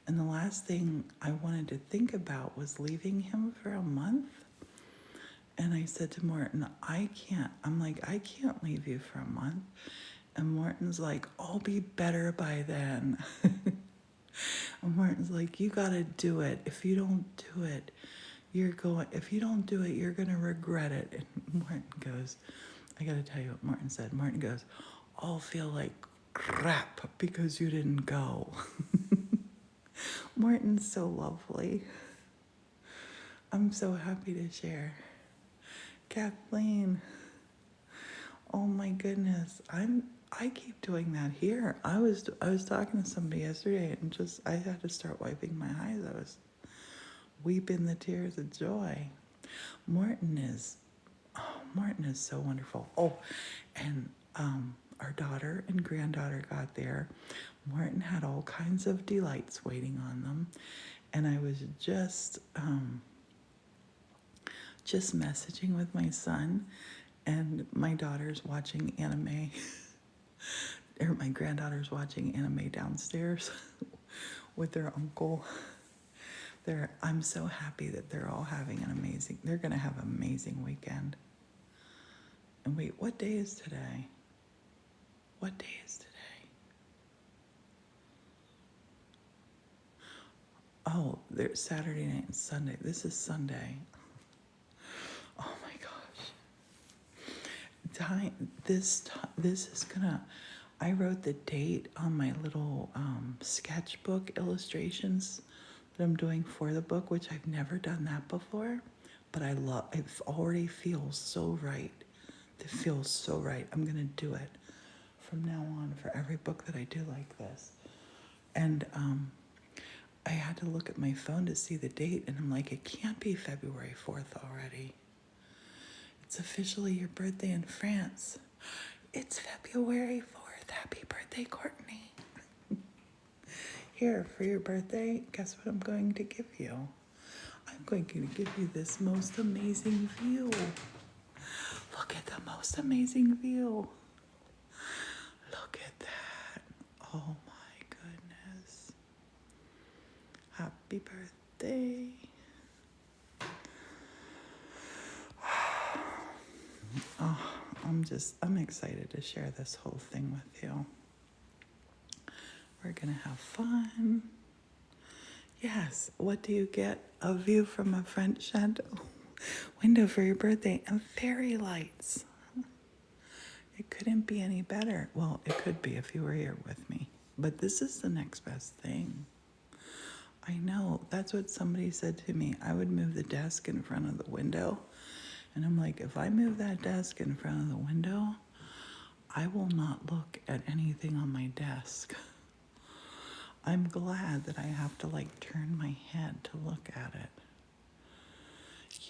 And the last thing I wanted to think about was leaving him for a month. And I said to Martin, I can't leave you for a month. And Martin's like, I'll be better by then. And Martin's like, you gotta do it. If you don't do it, you're gonna regret it. And Martin goes, I gotta tell you what Martin said. Martin goes, I'll feel like crap because you didn't go. Martin's so lovely. I'm so happy to share. Kathleen, oh my goodness, I keep doing that here. I was talking to somebody yesterday and I had to start wiping my eyes. I was weeping the tears of joy. Martin is so wonderful. Oh, and our daughter and granddaughter got there. Martin had all kinds of delights waiting on them, and I was just messaging with my son, and my daughter's watching anime. Or my granddaughter's watching anime downstairs with their uncle. I'm so happy that they're all having they're going to have an amazing weekend. And wait, what day is today? What day is today? Oh, there's Saturday night and Sunday. This is Sunday. Oh my gosh. This is gonna, I wrote the date on my little sketchbook illustrations that I'm doing for the book, which I've never done that before, but it already feels so right. It feels so right. I'm gonna do it from now on for every book that I do like this. And I had to look at my phone to see the date, and I'm like, it can't be February 4th already. It's officially your birthday in France. It's February 4th. Happy birthday, Courtney. Here, for your birthday, guess what I'm going to give you? I'm going to give you this most amazing view. Look at the most amazing view. Look at that. Oh my goodness. Happy birthday. Oh, I'm excited to share this whole thing with you. We're gonna have fun. Yes, what do you get? A view from a French chateau window for your birthday and fairy lights. It couldn't be any better. Well, it could be if you were here with me. But this is the next best thing. I know. That's what somebody said to me. I would move the desk in front of the window And I'm like, if I move that desk in front of the window, I will not look at anything on my desk. I'm glad that I have to like turn my head to look at it.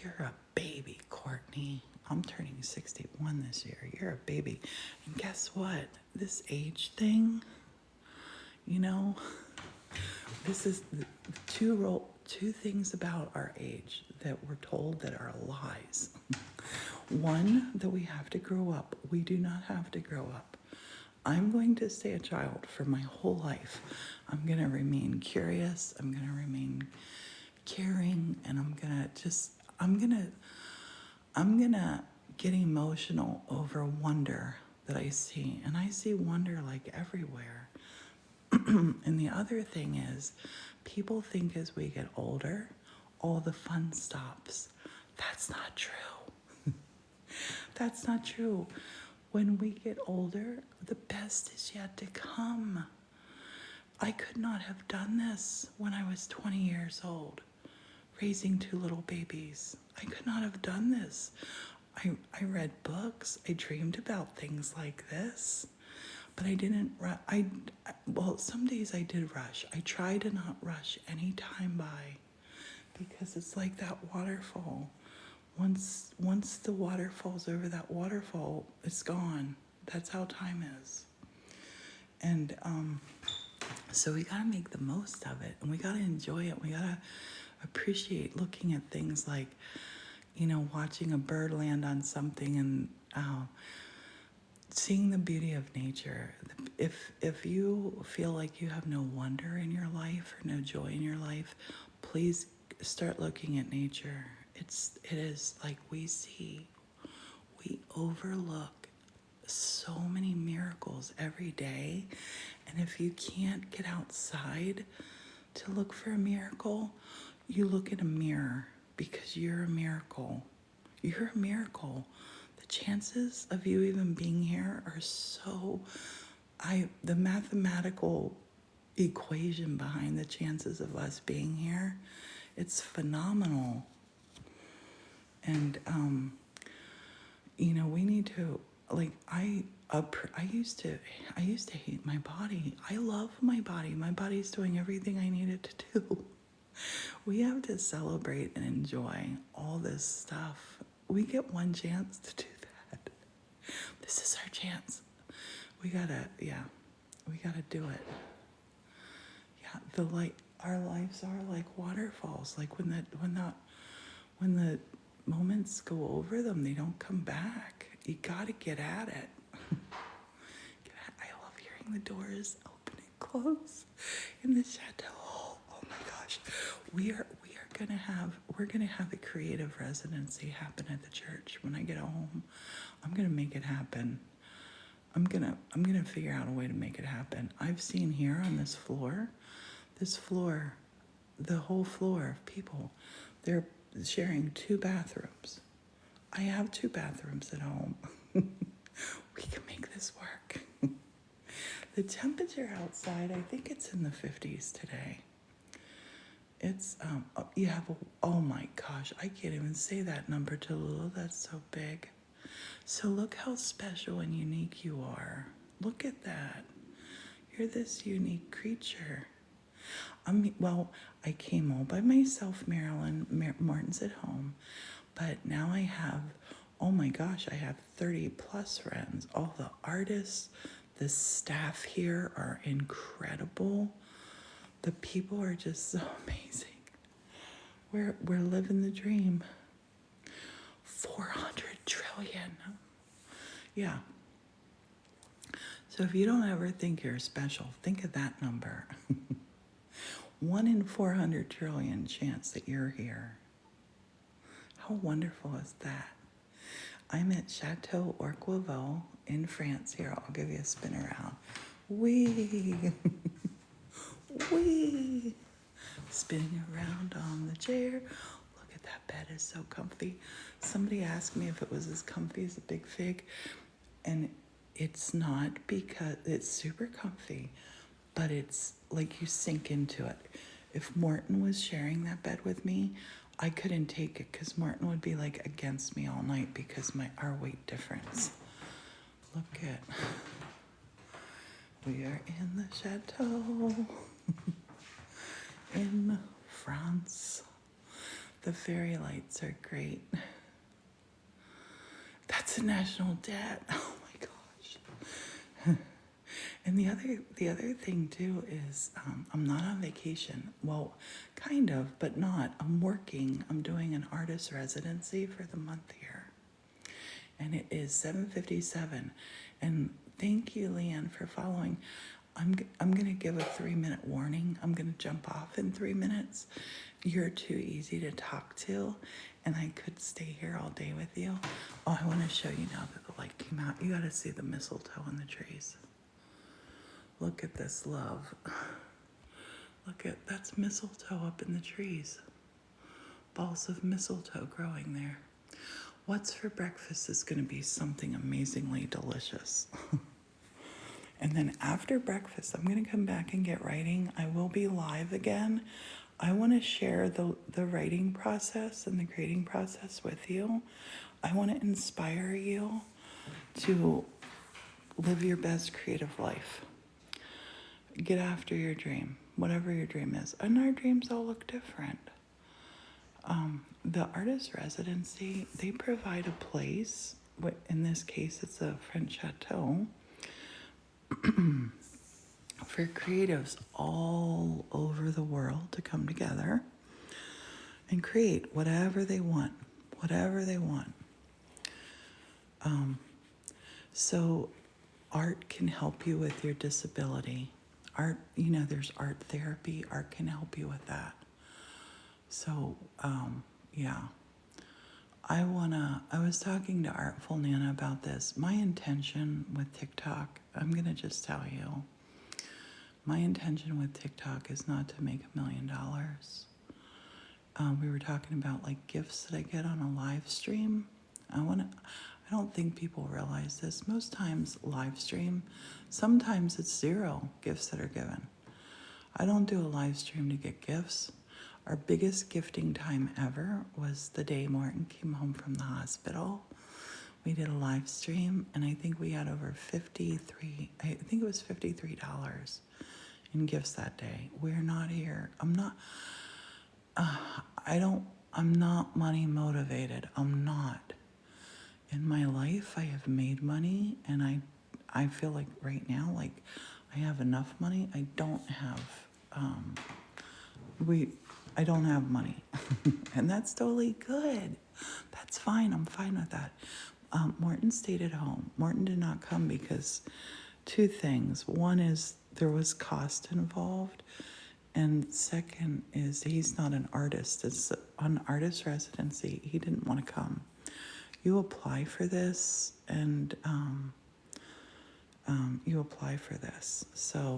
You're a baby, Courtney. I'm turning 61 this year. You're a baby. And guess what? This age thing, you know, this is the two things about our age that we're told that are lies. One, that we have to grow up. We do not have to grow up. I'm going to stay a child for my whole life. I'm going to remain curious. I'm going to remain caring. And I'm going to get emotional over wonder that I see. And I see wonder like everywhere. And the other thing is, people think as we get older, all the fun stops. That's not true. That's not true. When we get older, the best is yet to come. I could not have done this when I was 20 years old, raising two little babies. I could not have done this. I read books. I dreamed about things like this. But I didn't, well, some days I did rush. I try to not rush any time by, because it's like that waterfall. Once the water falls over that waterfall, it's gone. That's how time is. And so we gotta make the most of it, and we gotta enjoy it. We gotta appreciate looking at things like, you know, watching a bird land on something and seeing the beauty of nature. If you feel like you have no wonder in your life or no joy in your life, please start looking at nature. It is like we overlook so many miracles every day. And if you can't get outside to look for a miracle, you look in a mirror, because you're a miracle. You're a miracle. The chances of you even being here are so, the mathematical equation behind the chances of us being here, it's phenomenal. And, you know, we need to, like, I used to hate my body. I love my body. My body's doing everything I need it to do. We have to celebrate and enjoy all this stuff. We get one chance to do that. This is our chance. We gotta do it. Yeah, our lives are like waterfalls. Like when the moments go over them, they don't come back. You gotta get at it. I love hearing the doors open and close in the chateau. Oh my gosh, we're gonna have a creative residency happen at the church. When I get home, I'm gonna make it happen. I'm gonna figure out a way to make it happen. I've seen here on this floor, the whole floor of people, they're sharing 2 bathrooms. I have 2 bathrooms at home. We can make this work. The temperature outside, I think it's in the 50s today. It's, oh my gosh, I can't even say that number to Lulu. That's so big. So look how special and unique you are. Look at that. You're this unique creature. I came all by myself, Marilyn. Martin's at home. But now I have, oh my gosh, I have 30 plus friends. All the artists, the staff here are incredible. The people are just so amazing. We're living the dream. 400 trillion. Yeah. So if you don't ever think you're special, think of that number. 1 in 400 trillion chance that you're here. How wonderful is that? I'm at Chateau Orquevaux in France. Here, I'll give you a spin around. Wee! Wee! Spinning around on the chair. Look at that bed, it's so comfy. Somebody asked me if it was as comfy as a big fig, and it's not, because it's super comfy, but it's like you sink into it. If Morton was sharing that bed with me, I couldn't take it because Martin would be like against me all night because our weight difference. Look at, we are in the chateau in France. The fairy lights are great. That's a national debt. Oh my gosh. And the other thing too is I'm not on vacation. Well, kind of, but not. I'm working. I'm doing an artist residency for the month here. And it is 7:57. And thank you, Leanne, for following. I'm going to give a 3-minute warning. I'm going to jump off in 3 minutes. You're too easy to talk to, and I could stay here all day with you. Oh, I want to show you now that the light came out. You got to see the mistletoe in the trees. Look at this, love. Look at, that's mistletoe up in the trees. Balls of mistletoe growing there. What's for breakfast is going to be something amazingly delicious. And then after breakfast, I'm going to come back and get writing. I will be live again. I want to share the writing process and the creating process with you. I want to inspire you to live your best creative life. Get after your dream, whatever your dream is. And our dreams all look different. The artist residency, they provide a place. In this case, it's a French chateau for creatives all over the world to come together and create whatever they want, so art can help you with your disability. Art, there's art therapy. Art can help you with that. So, yeah. I was talking to Artful Nana about this. My intention with TikTok, I'm going to just tell you, my intention with TikTok is not to make $1 million. We were talking about like gifts that I get on a live stream. I don't think people realize this. Most times live stream, sometimes it's 0 gifts that are given. I don't do a live stream to get gifts. Our biggest gifting time ever was the day Martin came home from the hospital. We did a live stream, and I think we had over $53 in gifts that day. We're not here. I'm not money motivated. I'm not. In my life, I have made money, and I feel like right now, like I have enough money. I don't have, I don't have money, and that's totally good. That's fine. I'm fine with that. Morton stayed at home. Morton did not come because 2 things. One is there was cost involved, and second is he's not an artist. It's an artist residency. He didn't want to come. You apply for this, and you apply for this. So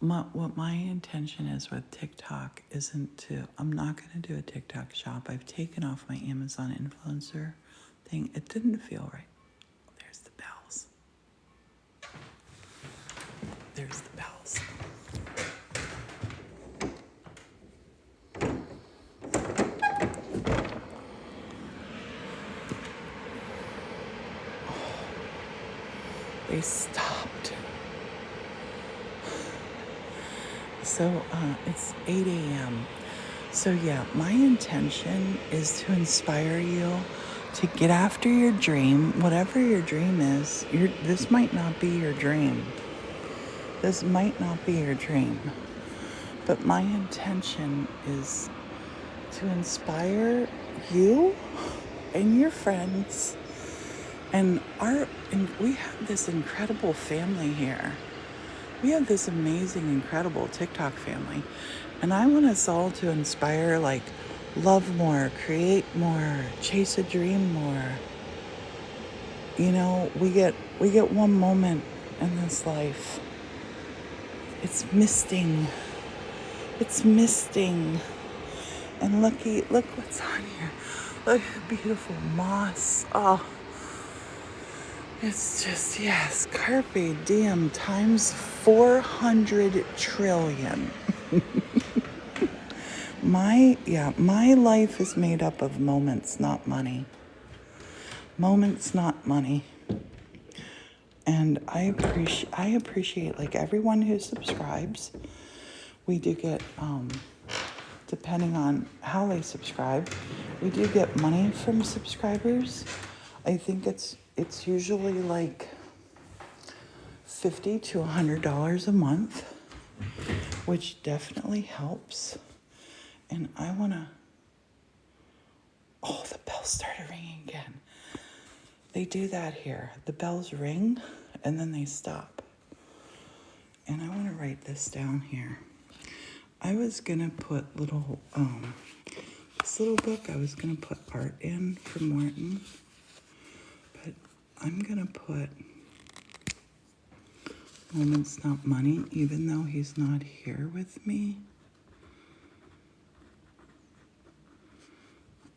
what my intention is with TikTok isn't to, I'm not going to do a TikTok shop. I've taken off my Amazon influencer thing. It didn't feel right. There's the bells. There's the bells. They stopped. So it's 8 a.m. So yeah, my intention is to inspire you to get after your dream, whatever your dream is. This might not be your dream. This might not be your dream. But my intention is to inspire you and your friends and we have this incredible family here. We have this amazing, incredible TikTok family. And I want us all to inspire, like, love more, create more, chase a dream more. We get one moment in this life. It's misting. And look what's on here. Look at the beautiful moss. Oh, it's just, yes, carpe diem times 400 trillion. My life is made up of moments, not money. Moments, not money. And I appreciate like everyone who subscribes. We do get, depending on how they subscribe, we do get money from subscribers. I think it's usually like $50 to $100 a month, which definitely helps. And I wanna. Oh, the bell started ringing again. They do that here. The bells ring and then they stop. And I want to write this down here. I was gonna put this little book, I was gonna put art in for Martin, but I'm gonna put Moments Not Money, even though he's not here with me.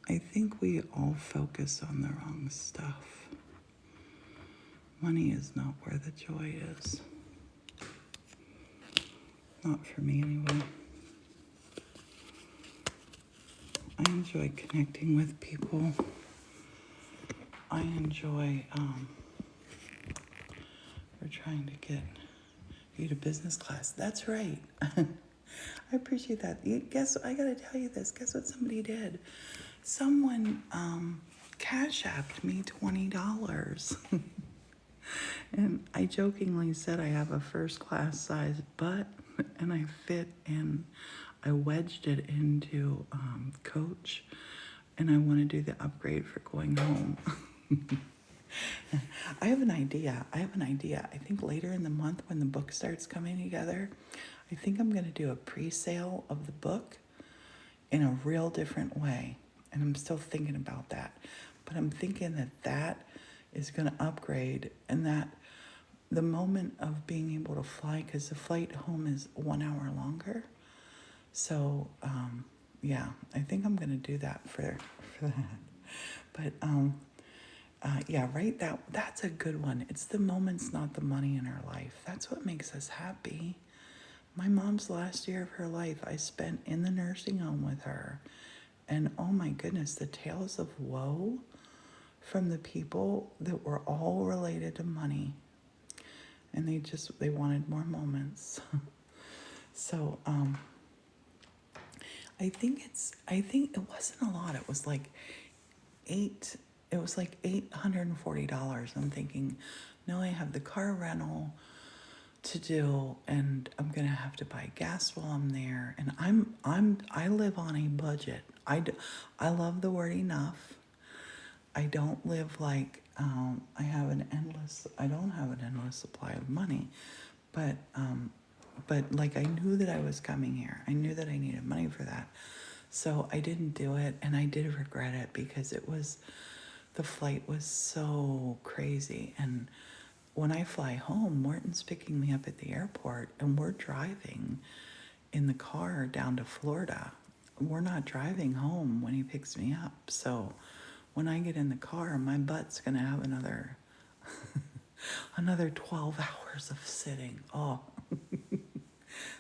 I think we all focus on the wrong stuff. Money is not where the joy is. Not for me anyway. I enjoy connecting with people. I enjoy, we're trying to get you to business class. That's right. I appreciate that. I gotta tell you this. Guess what somebody did? Someone cash apped me $20. And I jokingly said I have a first class size butt, and I wedged it into Coach, and I want to do the upgrade for going home. I have an idea. I think later in the month when the book starts coming together, I think I'm going to do a pre-sale of the book in a real different way. And I'm still thinking about that. But I'm thinking that is going to upgrade, and that the moment of being able to fly, because the flight home is 1 hour longer. So, I think I'm going to do that for that. But, right, that's a good one. It's the moments, not the money in our life. That's what makes us happy. My mom's last year of her life, I spent in the nursing home with her. And oh my goodness, the tales of woe from the people that were all related to money. And they wanted more moments. So, I think it wasn't a lot. It was like $840. I'm thinking, no, I have the car rental to do, and I'm gonna have to buy gas while I'm there. And I live on a budget. I love the word enough. I don't live like I don't have an endless supply of money, but like I knew that I was coming here. I knew that I needed money for that. So I didn't do it, and I did regret it because the flight was so crazy. And when I fly home, Morton's picking me up at the airport, and we're driving in the car down to Florida. We're not driving home when he picks me up. So when I get in the car, my butt's gonna have another 12 hours of sitting. Oh.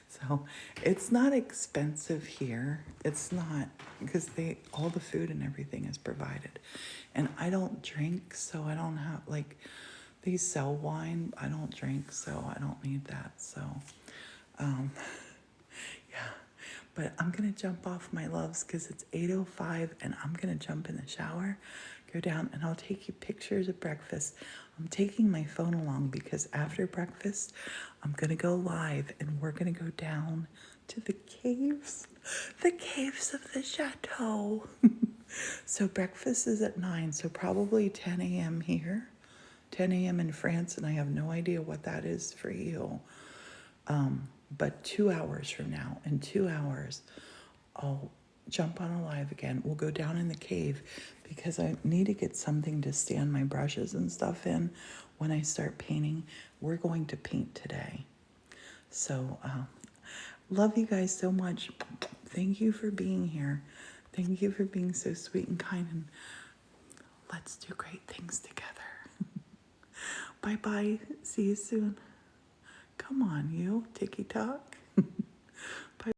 So it's not expensive here. It's not, because all the food and everything is provided. And I don't drink, so I don't have, like, they sell wine. I don't drink, so I don't need that. So, yeah. But I'm going to jump off, my loves, because it's 8:05, and I'm going to jump in the shower, go down, and I'll take you pictures of breakfast. I'm taking my phone along because after breakfast, I'm going to go live, and we're going to go down to the caves of the chateau. So breakfast is at 9, so probably 10 a.m. here, 10 a.m. in France, and I have no idea what that is for you. But 2 hours from now, in 2 hours, I'll jump on a live again. We'll go down in the cave because I need to get something to stand my brushes and stuff in when I start painting. We're going to paint today. So, love you guys so much. Thank you for being here. Thank you for being so sweet and kind, and let's do great things together. Bye-bye. See you soon. Come on, you. Tiki-talk. Bye.